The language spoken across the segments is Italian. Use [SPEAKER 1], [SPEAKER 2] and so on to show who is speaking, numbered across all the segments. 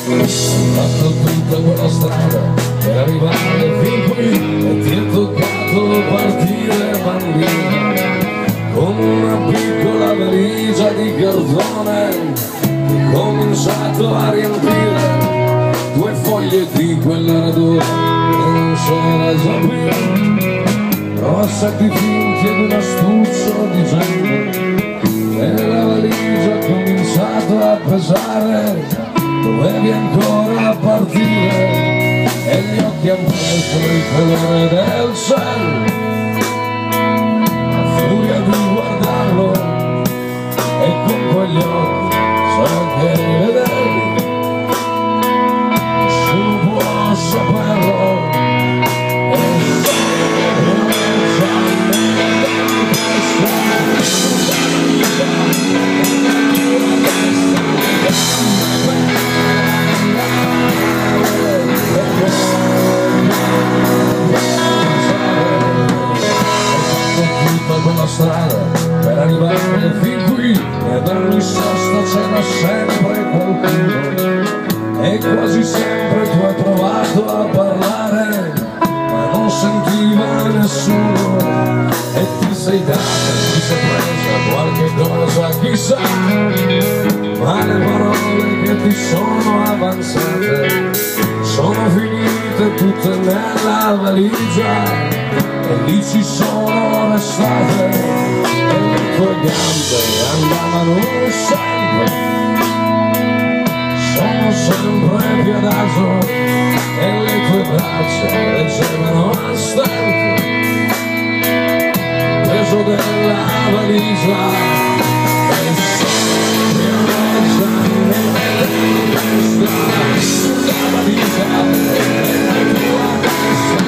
[SPEAKER 1] fatto tutta quella strada per arrivare fin qui e ti è toccato partire bambina con una piccola valigia di cartone che hai cominciato a riempire 2 foglie di quella radura che non c'era già più, rossetti finti ed un astuccio di gente e la valigia ha cominciato a pesare. Dovevi ancora partire e gli occhi hanno preso il colore del cielo, la furia di guardarlo e con quegli occhi so che li vedevi, nessuno può saperlo e quella strada per arrivare fin qui e per ogni sosta c'era sempre qualcuno e quasi sempre tu hai provato a parlare ma non sentiva nessuno e ti sei data, ti sei presa qualche cosa chissà, ma le parole che ti sono avanzate sono finite tutte nella valigia e lì ci sono restate e le tue gambe andavano sempre, sono sempre più adagio e le tue braccia leggevano a stento il peso della valigia e sempre a nella testa la valigia e la tua testa.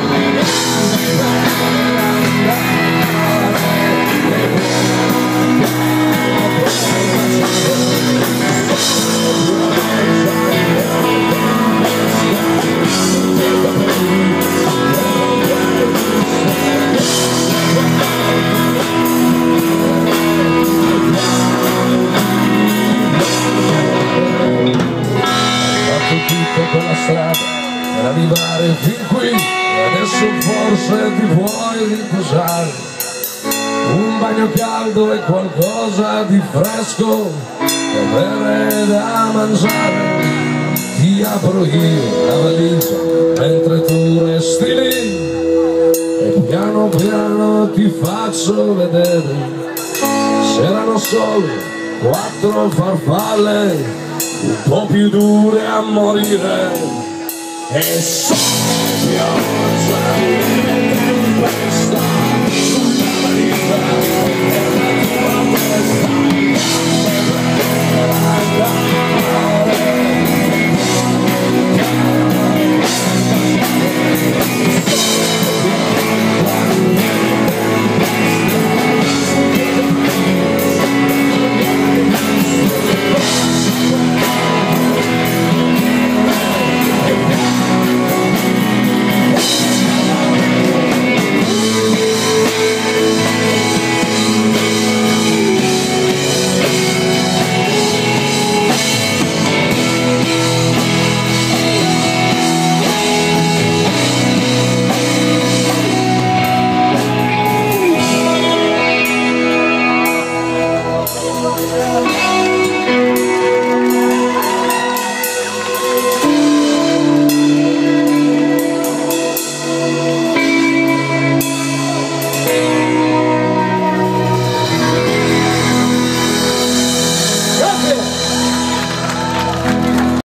[SPEAKER 1] Tutta quella strada per arrivare fin qui e adesso forse ti puoi riposare, un bagno caldo e qualcosa di fresco da bere e da mangiare, ti apro io la valigia mentre tu resti lì e piano piano ti faccio vedere c'erano solo 4 farfalle un po' più dure a morire e sono pioggia